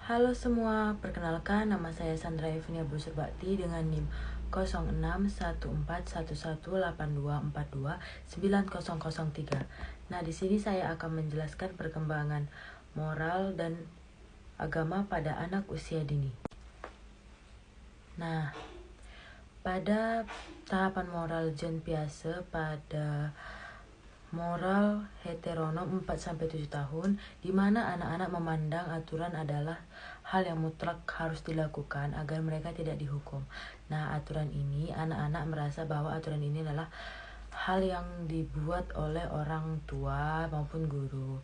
Halo semua, perkenalkan nama saya Sandra Evenia Busurbakti dengan NIM 06141182429003. Nah, di sini saya akan menjelaskan perkembangan moral dan agama pada anak usia dini. Nah, pada tahapan moral John Piaget pada moral heteronom 4-7 tahun, di mana anak-anak memandang aturan adalah hal yang mutlak harus dilakukan agar mereka tidak dihukum. Nah, aturan ini, anak-anak merasa bahwa aturan ini adalah hal yang dibuat oleh orang tua maupun guru.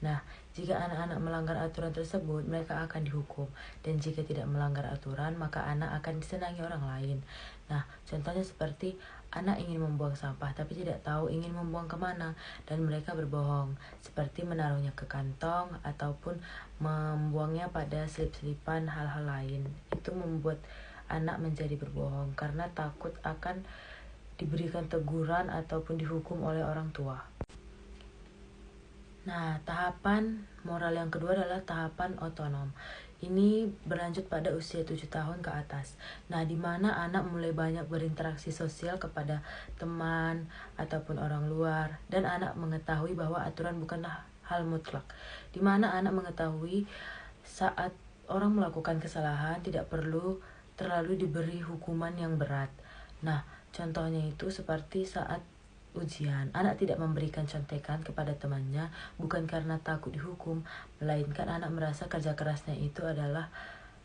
Nah, jika anak-anak melanggar aturan tersebut, mereka akan dihukum. Dan jika tidak melanggar aturan, maka anak akan disenangi orang lain. Nah, contohnya seperti anak ingin membuang sampah, tapi tidak tahu ingin membuang kemana, dan mereka berbohong, seperti menaruhnya ke kantong, ataupun membuangnya pada selip-selipan hal-hal lain. Itu membuat anak menjadi berbohong, karena takut akan diberikan teguran ataupun dihukum oleh orang tua. Nah, tahapan moral yang kedua adalah tahapan otonom. Ini berlanjut pada usia 7 tahun ke atas. Nah, di mana anak mulai banyak berinteraksi sosial kepada teman ataupun orang luar, dan anak mengetahui bahwa aturan bukanlah hal mutlak. Di mana anak mengetahui saat orang melakukan kesalahan tidak perlu terlalu diberi hukuman yang berat. Nah, contohnya itu seperti saat ujian, anak tidak memberikan contekan kepada temannya bukan karena takut dihukum, melainkan anak merasa kerja kerasnya itu adalah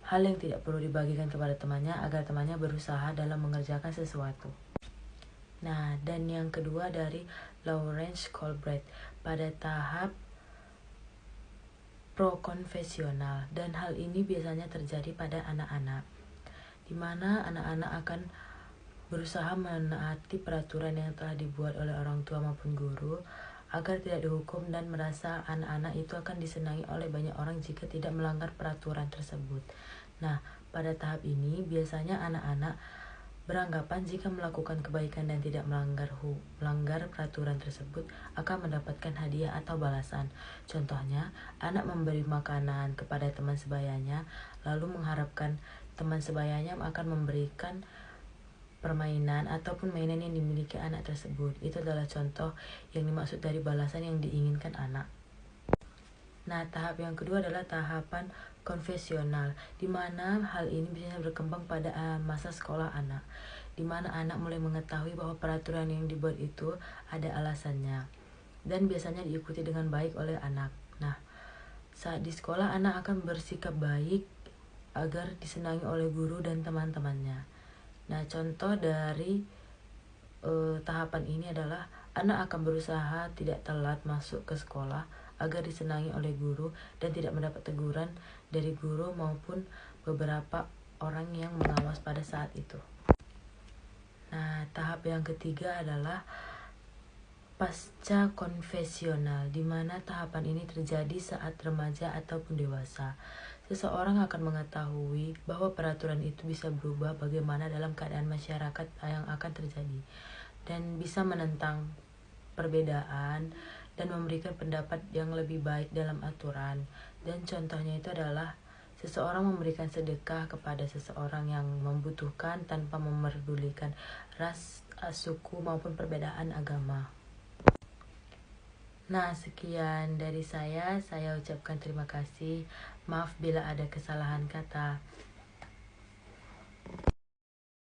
hal yang tidak perlu dibagikan kepada temannya agar temannya berusaha dalam mengerjakan sesuatu. Nah, dan yang kedua dari Lawrence Colbreth pada tahap pro-konfesional, dan hal ini biasanya terjadi pada anak-anak, di mana anak-anak akan berusaha menaati peraturan yang telah dibuat oleh orang tua maupun guru agar tidak dihukum, dan merasa anak-anak itu akan disenangi oleh banyak orang jika tidak melanggar peraturan tersebut. Nah, pada tahap ini biasanya anak-anak beranggapan jika melakukan kebaikan dan tidak melanggar peraturan tersebut akan mendapatkan hadiah atau balasan. Contohnya, anak memberi makanan kepada teman sebayanya lalu mengharapkan teman sebayanya akan memberikan permainan ataupun mainan yang dimiliki anak tersebut. Itu adalah contoh yang dimaksud dari balasan yang diinginkan anak. Nah, tahap yang kedua adalah tahapan konfesional, di mana hal ini biasanya berkembang pada masa sekolah anak, di mana anak mulai mengetahui bahwa peraturan yang dibuat itu ada alasannya, dan biasanya diikuti dengan baik oleh anak. Nah, saat di sekolah anak akan bersikap baik agar disenangi oleh guru dan teman-temannya. Nah, contoh dari tahapan ini adalah anak akan berusaha tidak telat masuk ke sekolah agar disenangi oleh guru dan tidak mendapat teguran dari guru maupun beberapa orang yang mengawas pada saat itu. Nah, tahap yang ketiga adalah pasca konfesional, di mana tahapan ini terjadi saat remaja ataupun dewasa. Seseorang akan mengetahui bahwa peraturan itu bisa berubah bagaimana dalam keadaan masyarakat yang akan terjadi, dan bisa menentang perbedaan dan memberikan pendapat yang lebih baik dalam aturan. Dan contohnya itu adalah seseorang memberikan sedekah kepada seseorang yang membutuhkan tanpa memerdulikan ras, suku maupun perbedaan agama. Nah, sekian dari saya ucapkan terima kasih. Maaf bila ada kesalahan kata.